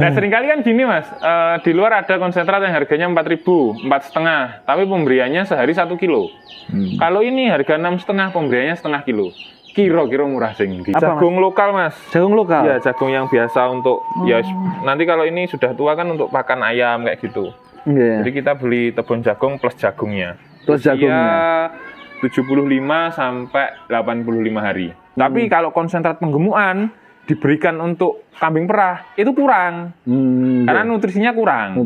Nah seringkali kan gini mas, di luar ada konsentrat yang harganya 4.000, 4,5, tapi pemberiannya sehari 1 kilo. Kalau ini harga 6,5, pemberiannya setengah kilo. Kira-kira murah sing. Jagung lokal mas. Jagung lokal? Ya jagung yang biasa untuk, ya nanti kalau ini sudah tua kan untuk pakan ayam kayak gitu. Jadi kita beli tebon jagung plus jagungnya. Plus jagungnya? 75 sampai 85 hari. Tapi kalau konsentrat penggemukan diberikan untuk kambing perah itu kurang. Karena nutrisinya kurang.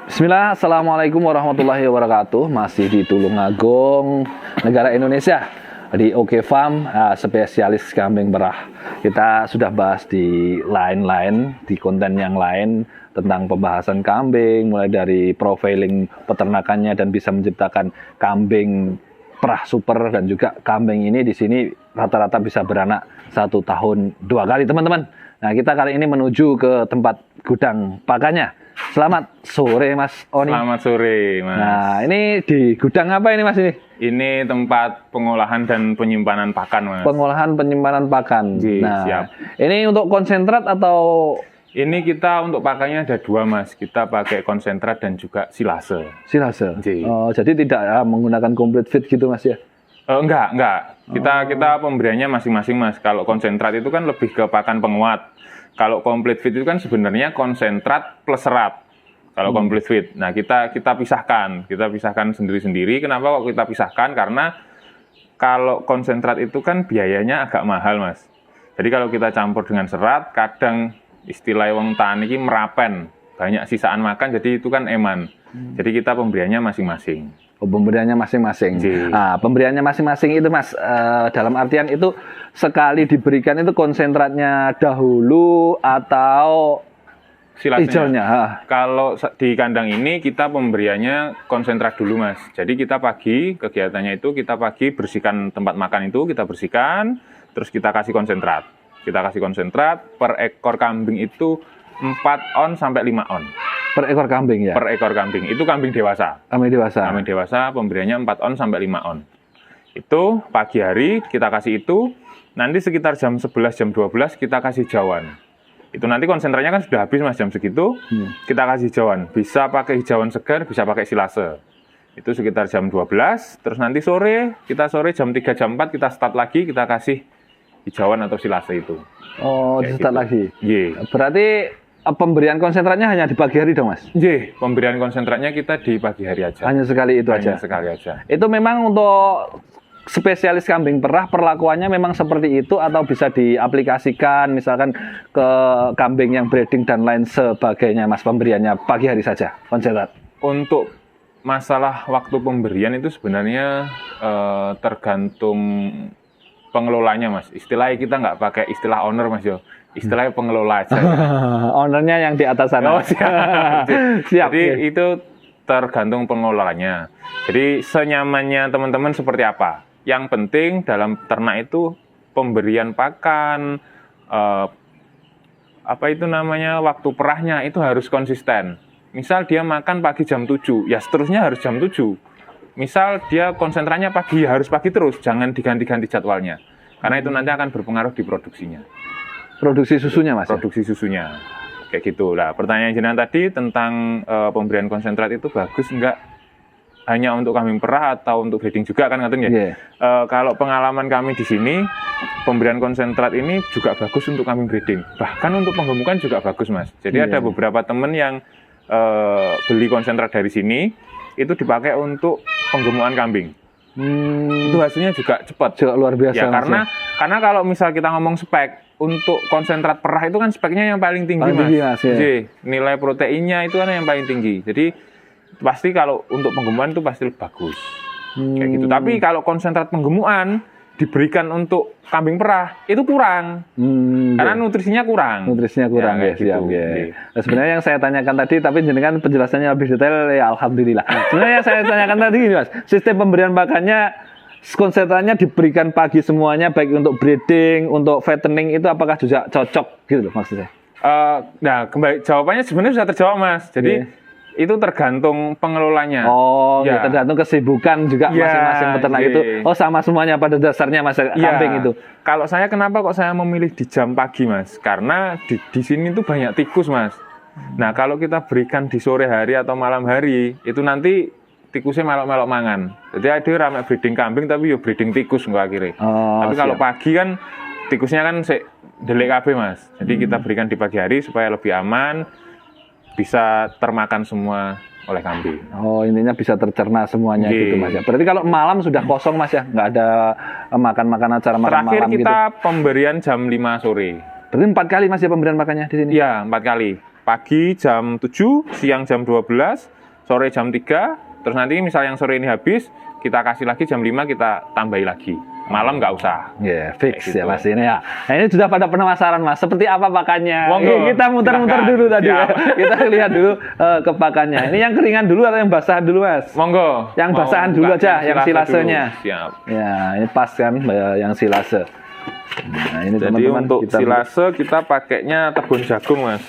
Bismillah, assalamualaikum warahmatullahi wabarakatuh. Masih di Tulungagung, negara Indonesia, di OK Farm, spesialis kambing perah. Kita sudah bahas di lain-lain, di konten yang lain tentang pembahasan kambing, mulai dari profiling peternakannya dan bisa menciptakan kambing perah super, dan juga kambing ini di sini rata-rata bisa beranak 1 tahun 2 kali, teman-teman. Nah, kita kali ini menuju ke tempat gudang pakannya. Selamat sore, Mas Oni. Selamat sore, Mas. Nah, ini di gudang apa ini, Mas ini? Ini tempat pengolahan dan penyimpanan pakan, Mas. Pengolahan penyimpanan pakan. Nah, siap. Ini untuk konsentrat atau? Ini kita untuk pakannya ada 2, Mas. Kita pakai konsentrat dan juga silase. Silase. Oh, jadi tidak menggunakan complete feed gitu, Mas ya? Enggak. Kita pemberiannya masing-masing, Mas. Kalau konsentrat itu kan lebih ke pakan penguat. Kalau complete feed itu kan sebenarnya konsentrat plus serat. Kalau complete feed. Nah, kita pisahkan. Kita pisahkan sendiri-sendiri. Kenapa kok kita pisahkan? Karena kalau konsentrat itu kan biayanya agak mahal, Mas. Jadi kalau kita campur dengan serat, kadang istilah wong tani ini merapen, banyak sisaan makan, jadi itu kan eman. Jadi kita pemberiannya masing-masing. Oh, pemberiannya masing-masing. Nah, pemberiannya masing-masing itu, Mas, dalam artian itu sekali diberikan itu konsentratnya dahulu atau hijaunya? Kalau di kandang ini kita pemberiannya konsentrat dulu, Mas. Jadi kita pagi, kegiatannya itu kita pagi bersihkan tempat makan itu, kita bersihkan, terus kita kasih konsentrat. Kita kasih konsentrat, per ekor kambing itu 4 on sampai 5 on. Per ekor kambing ya? Per ekor kambing. Itu kambing dewasa. Kambing dewasa. Kambing dewasa pemberiannya 4 on sampai 5 on. Itu pagi hari kita kasih itu, nanti sekitar jam 11, jam 12 kita kasih jauhan. Itu nanti konsentratnya kan sudah habis, Mas, jam segitu, kita kasih jauhan. Bisa pakai hijauan segar, bisa pakai silase. Itu sekitar jam 12, terus nanti sore jam 3, jam 4 kita start lagi, kita kasih hijauan atau silase itu. Oh, di start lagi? Iya. Berarti pemberian konsentratnya hanya di pagi hari dong, Mas? Iya, pemberian konsentratnya kita di pagi hari aja. Hanya sekali itu aja? Hanya sekali aja. Itu memang untuk spesialis kambing perah, perlakuannya memang seperti itu atau bisa diaplikasikan misalkan ke kambing yang breeding dan lain sebagainya, Mas, pemberiannya pagi hari saja, konsentrat? Untuk masalah waktu pemberian itu sebenarnya tergantung pengelolanya, Mas. Istilahnya kita nggak pakai istilah owner, Mas, yo. Istilahnya pengelola aja. Ownernya yang di atas sana. Oh, siap. Jadi itu tergantung pengelolanya. Jadi senyamannya teman-teman seperti apa. Yang penting dalam ternak itu pemberian pakan, waktu perahnya itu harus konsisten. Misal dia makan pagi jam 7, ya seterusnya harus jam 7. Misal dia konsentratnya pagi, harus pagi terus, jangan diganti-ganti jadwalnya. Karena itu nanti akan berpengaruh di produksinya. Produksi susunya, Mas? Produksi susunya. Kayak gitu. Nah, pertanyaan jenengan tadi tentang pemberian konsentrat itu bagus enggak hanya untuk kambing perah atau untuk breeding juga kan katanya? Yeah. Kalau pengalaman kami di sini, pemberian konsentrat ini juga bagus untuk kambing breeding. Bahkan untuk penggemukan juga bagus, Mas. Jadi ada beberapa teman yang beli konsentrat dari sini, itu dipakai untuk penggemukan kambing. Itu hasilnya juga cepat. Juga luar biasa. Ya, karena kalau misal kita ngomong spek, untuk konsentrat perah itu kan speknya yang paling tinggi, Mas. Jadi, nilai proteinnya itu kan yang paling tinggi. Jadi pasti kalau untuk penggemukan itu pasti bagus. Kayak gitu. Tapi kalau konsentrat penggemukan diberikan untuk kambing perah itu kurang. Karena nutrisinya kurang. Ya, siap. Nah, sebenarnya yang saya tanyakan tadi, tapi jenengan penjelasannya lebih detail, ya alhamdulillah. Sebenarnya yang saya tanyakan tadi gini, Mas, sistem pemberian pakannya, konsentratnya diberikan pagi semuanya, baik untuk breeding, untuk fattening, itu apakah juga cocok gitu loh maksudnya? Nah, kembali jawabannya sebenarnya sudah terjawab, Mas. Jadi itu tergantung pengelolanya. Oh, ya, tergantung kesibukan juga masing-masing peternak itu. Oh, sama semuanya pada dasarnya, Mas, kambing itu. Kalau saya kenapa kok saya memilih di jam pagi, Mas? Karena di sini tuh banyak tikus, Mas. Nah, kalau kita berikan di sore hari atau malam hari, itu nanti tikusnya melok-melok mangan. Jadi ada rame breeding kambing tapi yo breeding tikus enggak akhirnya. Tapi kalau pagi kan tikusnya kan delik kabeh, Mas. Jadi kita berikan di pagi hari supaya lebih aman, bisa termakan semua oleh kambing. Oh, intinya bisa tercerna semuanya gitu, Mas ya. Berarti kalau malam sudah kosong, Mas ya? Nggak ada makan-makan acara makan Terakhir malam kita gitu? pemberian jam 5 sore. Berarti 4 kali, Mas ya, pemberian makannya di sini? Iya, 4 kali. Pagi jam 7, siang jam 12, sore jam 3, terus nanti misal yang sore ini habis, kita kasih lagi jam 5, kita tambahi lagi. Malam nggak usah. Ya, fix gitu. ya Mas ini ya. Nah, ini sudah pada penasaran, Mas. Seperti apa pakannya? Monggo. Kita muter-muter dulu tadi ya. Kita lihat dulu ke pakannya. Ini yang keringan dulu atau yang basahan dulu, Mas? Monggo. Yang basahan dulu aja, yang silasenya. Siap. Ya, ini pas kan yang silase. Nah, ini Jadi teman-teman untuk silase kita pakainya tebun jagung, Mas.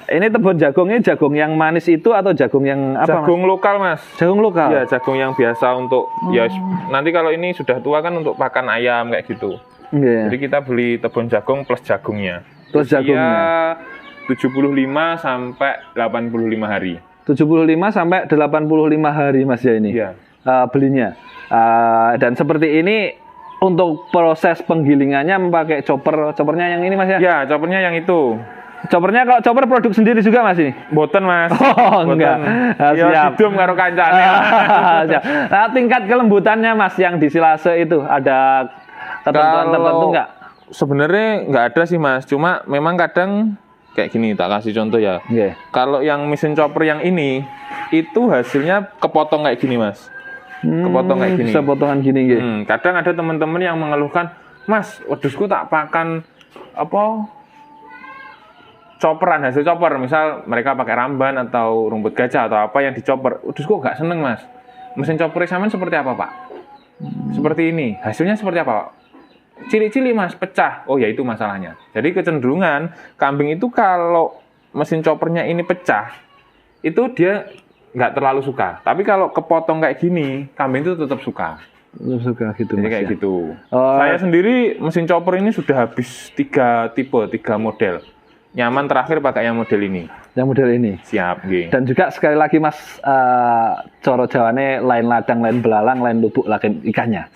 Ini tebun jagungnya jagung yang manis itu atau jagung yang apa, Jagung Mas? lokal, Mas. Jagung lokal? Ya, jagung yang biasa untuk ya nanti kalau ini sudah tua kan untuk pakan ayam kayak gitu. Yeah. Jadi kita beli tebun jagung plus jagungnya. Plus jagungnya. 75 sampai 85 hari. 75 sampai 85 hari, Mas ya ini. Iya. Belinya. Dan seperti ini untuk proses penggilingannya memakai choppernya yang ini, Mas ya? Ya, choppernya yang itu. Choppernya kalau chopper produk sendiri juga, Mas ini? Boten, Mas. Oh, enggak. Ya, didum karo kancane. Nah, tingkat kelembutannya, Mas, yang di silase itu ada ketentuan tertentu enggak? Sebenarnya nggak ada sih, Mas. Cuma memang kadang kayak gini, tak kasih contoh ya. Yeah. Kalau yang mesin chopper yang ini, itu hasilnya kepotong kayak gini, Mas. Kepotong kayak gini. Bisa potongan gini, gitu. Kadang ada teman-teman yang mengeluhkan, Mas, wedhusku tak pakan chopperan, hasil chopper, misal mereka pakai ramban atau rumput gajah atau apa yang dichopper, udus kok nggak seneng, Mas. Mesin chopper sampean seperti apa, Pak? Seperti ini, hasilnya seperti apa, Pak? Cili-cili, Mas, pecah. Oh ya, itu masalahnya. Jadi kecenderungan kambing itu kalau mesin choppernya ini pecah, itu dia nggak terlalu suka. Tapi kalau kepotong kayak gini, kambing itu tetap suka. Suka gitu, Jadi Mas, kayak ya? gitu. Saya sendiri mesin chopper ini sudah habis 3 tipe, 3 model. Nyaman terakhir pakai yang model ini. Yang model ini. Siap, nggih. Dan juga sekali lagi, Mas, coro jawane lain ladang, lain belalang, lain lubuk, lain ikannya.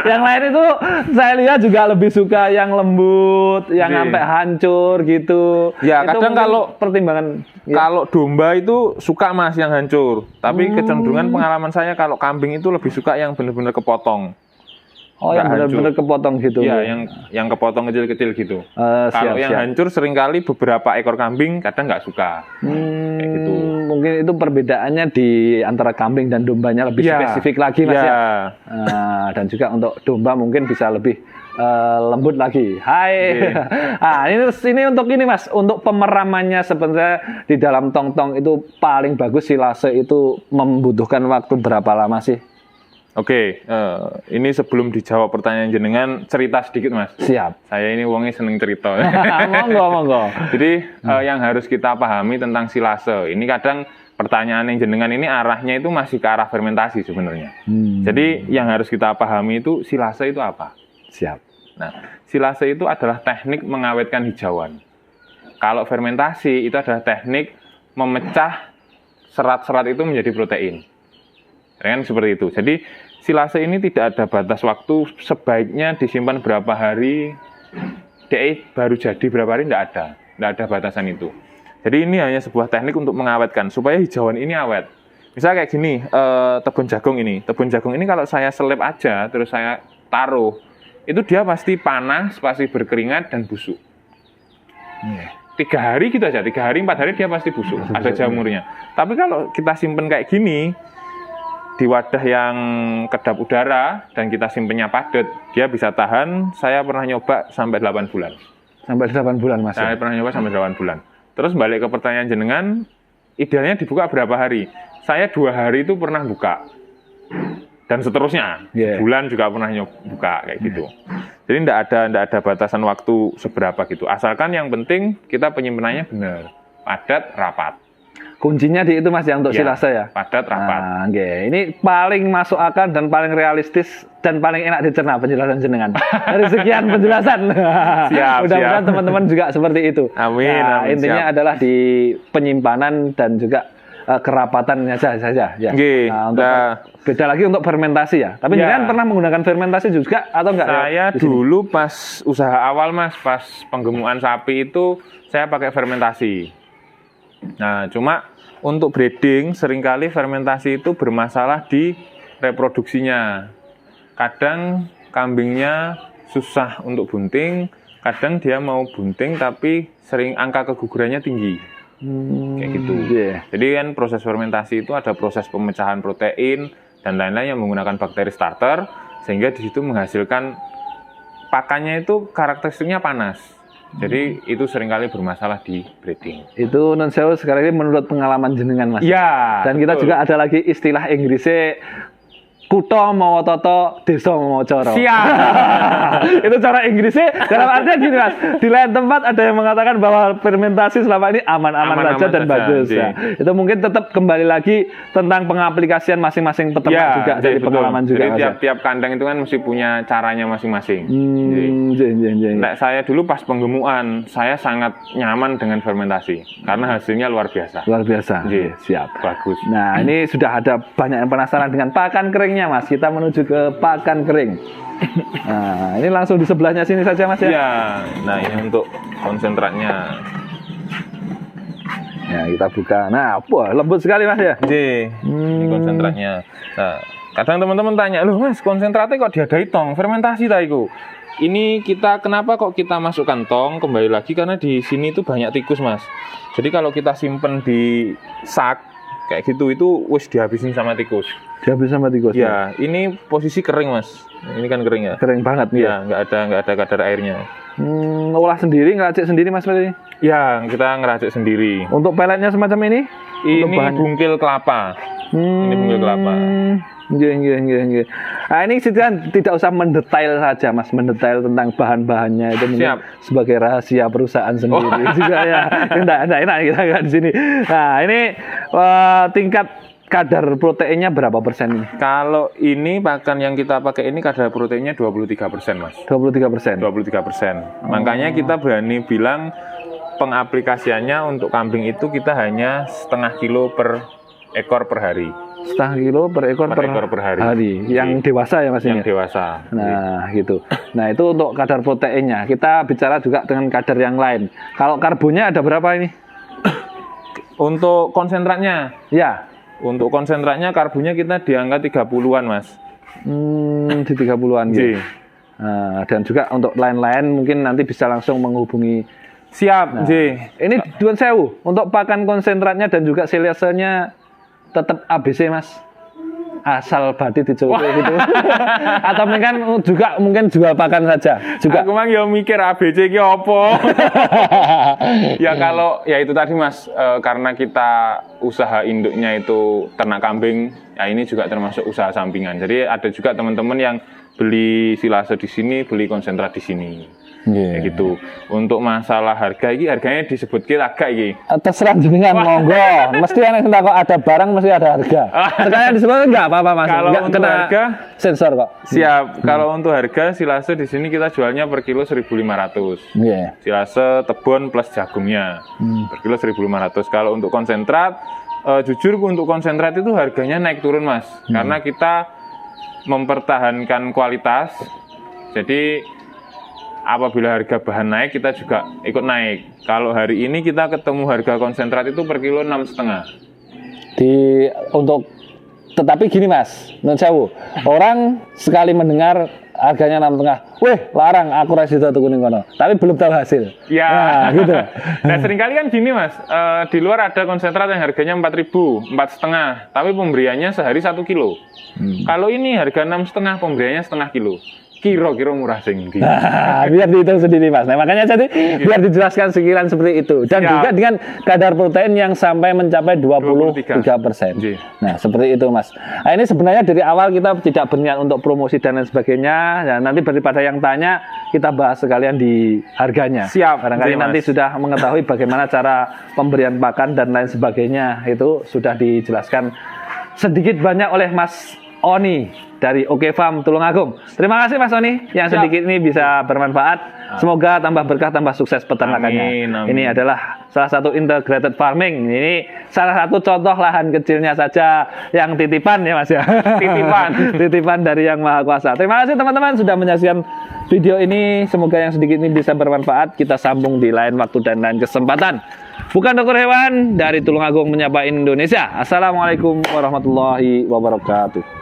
Yang lain itu saya lihat juga lebih suka yang lembut, yang sampai hancur gitu. Ya, itu kadang kalau pertimbangan kalau domba itu suka, Mas, yang hancur. Tapi kecenderungan pengalaman saya kalau kambing itu lebih suka yang benar-benar kepotong. Oh, yang benar-benar kepotong gitu. Iya, yang kepotong kecil-kecil gitu. Kalau yang siap. hancur seringkali beberapa ekor kambing kadang nggak suka. Kayak gitu. Mungkin itu perbedaannya di antara kambing dan dombanya lebih spesifik lagi, Mas ya. Dan juga untuk domba mungkin bisa lebih lembut lagi. Hai. Ini untuk ini, Mas, untuk pemeramannya sebenarnya di dalam tong-tong itu paling bagus silase itu membutuhkan waktu berapa lama sih? Oke, ini sebelum dijawab pertanyaan jenengan, cerita sedikit, Mas. Siap. Saya ini wongnya seneng cerita. Monggo. Jadi yang harus kita pahami tentang silase, ini kadang pertanyaan yang jenengan ini arahnya itu masih ke arah fermentasi sebenarnya. Jadi yang harus kita pahami itu silase itu apa? Siap. Nah, silase itu adalah teknik mengawetkan hijauan. Kalau fermentasi itu adalah teknik memecah serat-serat itu menjadi protein. Kan seperti itu. Jadi silase ini tidak ada batas waktu, sebaiknya disimpan berapa hari, baru jadi berapa hari, tidak ada batasan itu. Jadi ini hanya sebuah teknik untuk mengawetkan supaya hijauan ini awet. Misalnya kayak gini, tebun jagung ini kalau saya selip aja terus saya taruh, itu dia pasti panas, pasti berkeringat dan busuk. 3 hari gitu aja, 3 hari 4 hari dia pasti busuk, ada jamurnya. Tapi kalau kita simpen kayak gini di wadah yang kedap udara dan kita simpennya padat, dia bisa tahan. Saya pernah nyoba sampai 8 bulan. Sampai 8 bulan, Mas. Saya pernah nyoba sampai 8 bulan. Terus balik ke pertanyaan jenengan, idealnya dibuka berapa hari? Saya 2 hari itu pernah buka. Dan seterusnya. Bulan juga pernah buka kayak gitu. Jadi enggak ada batasan waktu seberapa gitu. Asalkan yang penting kita penyimpenannya benar, padat, rapat. kuncinya di itu Mas ya untuk Ya, silase ya. padat, rapat. Nah, oke. Ini paling masuk akal dan paling realistis dan paling enak dicerna penjelasan jenengan. Dari sekian penjelasan. Siap, Mudah-mudahan siap. teman-teman juga seperti itu. Amin, Nah, amin, intinya siap. adalah di penyimpanan dan juga kerapatannya saja ya. Nggih, Nah, untuk beda lagi untuk fermentasi ya. Tapi Ya. jenengan pernah menggunakan fermentasi juga atau enggak? Saya ya, di sini? dulu pas usaha awal Mas, pas penggemukan sapi itu saya pakai fermentasi. Nah, cuma untuk breeding seringkali fermentasi itu bermasalah di reproduksinya. Kadang kambingnya susah untuk bunting, kadang dia mau bunting tapi sering angka kegugurannya tinggi. Kayak gitu. Iya. Jadi kan proses fermentasi itu ada proses pemecahan protein dan lain-lain yang menggunakan bakteri starter sehingga di situ menghasilkan pakannya itu karakteristiknya panas. Jadi itu seringkali bermasalah di breeding. Itu non sewu sekarang ini menurut pengalaman jenengan Mas. Iya. Dan kita juga ada lagi istilah Inggrisnya kuto mau toto, desa mau coro. Siap. Itu cara Inggrisnya dalam artian gini Mas. Di lain tempat ada yang mengatakan bahwa fermentasi selama ini aman-aman Aman-aman saja dan saja, bagus. Ji. Ya. Itu mungkin tetap kembali lagi tentang pengaplikasian masing-masing peternak Ya, juga jadi dari betul. pengalaman juga Jadi Mas. Ya. tiap-tiap kandang itu kan mesti punya caranya masing-masing. Jadi, Iya. Nah, saya dulu pas penggemukan, saya sangat nyaman dengan fermentasi karena hasilnya luar biasa. Luar biasa. Ji. Siap. Bagus. Nah, ini sudah ada banyak yang penasaran dengan pakan keringnya, Mas. Kita menuju ke pakan kering. Nah, ini langsung di sebelahnya sini saja, Mas ya. Iya. Nah, ini untuk konsentratnya. Ya, kita buka. Nah, wah, lembut sekali, Mas ya. Ini konsentratnya. Nah, kadang teman-teman tanya, loh Mas, konsentratnya kok diadai tong? Fermentasi tak iku? Ini kita kenapa kok kita masukkan tong? Kembali lagi karena di sini itu banyak tikus, Mas. Jadi kalau kita simpen di sak kayak gitu itu wis dihabisin sama tikus. Dihabis sama tikus. Ya, ini posisi kering, Mas. Ini kan kering ya. Kering banget nih. Ya, nggak ada kadar airnya. Olah sendiri, ngeracik sendiri, Mas berarti. Ya, kita ngeracik sendiri. Untuk peletnya semacam ini? Untuk Ini bahannya? bungkil kelapa. Ini bungkil kelapa. Iya. Nah, ini kan tidak usah mendetail saja, Mas. Mendetail tentang bahan-bahannya itu mungkin Siap. sebagai rahasia perusahaan sendiri juga ya. Enggak enak kita nggak di sini. Nah, ini tingkat kadar proteinnya berapa persen ini? Kalau ini pakan yang kita pakai ini kadar proteinnya 23%, Mas. 23%. 23%. Makanya kita berani bilang pengaplikasiannya untuk kambing itu kita hanya setengah kilo per ekor per hari. Setengah kilo per ekor Per ekor per hari. Yang dewasa ya, Mas ini. Yang dewasa. Nah, gitu. Nah, itu untuk kadar proteinnya. Kita bicara juga dengan kadar yang lain. Kalau karbonnya ada berapa ini? Untuk konsentratnya, Ya, untuk konsentratnya karbonnya kita di angka 30-an, Mas. di 30-an Ji. gitu. Nah, dan juga untuk lain-lain mungkin nanti bisa langsung menghubungi. Siap, J. Ini Duan Sewu untuk pakan konsentratnya dan juga silasenya tetap ABC, Mas. Asal bati dicoba gitu. Atau mungkin jual pakan saja. Juga. Aku mang ya mikir ABC ki opo. Ya kalau ya itu tadi Mas, karena kita usaha induknya itu ternak kambing, ya ini juga termasuk usaha sampingan. Jadi ada juga teman-teman yang beli silase di sini, beli konsentrat di sini. Kayak gitu. Untuk masalah harga ini harganya disebut agak iki. Terserah jenengan monggo. Mesti ana sing takok ada barang mesti ada harga. Harganya disebut enggak apa-apa, Mas. Kalau Enggak untuk kena harga sensor kok. Siap. Kalau untuk harga silase di sini kita jualnya per kilo 1.500. Nggih. Silase tebon plus jagungnya per kilo 1.500. Kalau untuk konsentrat, jujur untuk konsentrat itu harganya naik turun, Mas, karena kita mempertahankan kualitas. Jadi apabila harga bahan naik, kita juga ikut naik. Kalau hari ini kita ketemu harga konsentrat itu per kilo 6,5. Tetapi gini, Mas, menurut saya, orang sekali mendengar harganya 6,5, weh larang aku rasa itu kuning kono, tapi belum tahu hasil. Ya, nah, gitu. Nah seringkali kan gini, Mas, di luar ada konsentrat yang harganya 4.000, 4,5, tapi pemberiannya sehari 1 kilo. Kalau ini harga 6,5, pemberiannya setengah kilo. kira-kira murah sing ndi. Biar dihitung sendiri Mas. Nah makanya jadi biar dijelaskan sekiranya seperti itu. Dan Siap. juga dengan kadar protein yang sampai mencapai 23%. Nggih. Nah seperti itu Mas. Nah ini sebenarnya dari awal kita tidak berniat untuk promosi dan lain sebagainya. Dan nanti daripada yang tanya kita bahas sekalian di harganya. Siap. Barangkali Nggih, nanti Mas. sudah mengetahui bagaimana cara pemberian pakan dan lain sebagainya. Itu sudah dijelaskan sedikit banyak oleh Mas Oni dari Oke Farm Tulungagung. Terima kasih Mas Oni yang Siap. sedikit ini bisa bermanfaat. Semoga tambah berkah, tambah sukses peternakannya. Amin, amin. Ini adalah salah satu integrated farming. Ini salah satu contoh lahan kecilnya saja yang titipan ya Mas ya. Titipan. Titipan dari Yang Maha Kuasa. Terima kasih teman-teman sudah menyaksikan video ini. Semoga yang sedikit ini bisa bermanfaat. Kita sambung di lain waktu dan lain kesempatan. Bukan dokter hewan dari Tulungagung menyapa Indonesia. Assalamualaikum warahmatullahi wabarakatuh.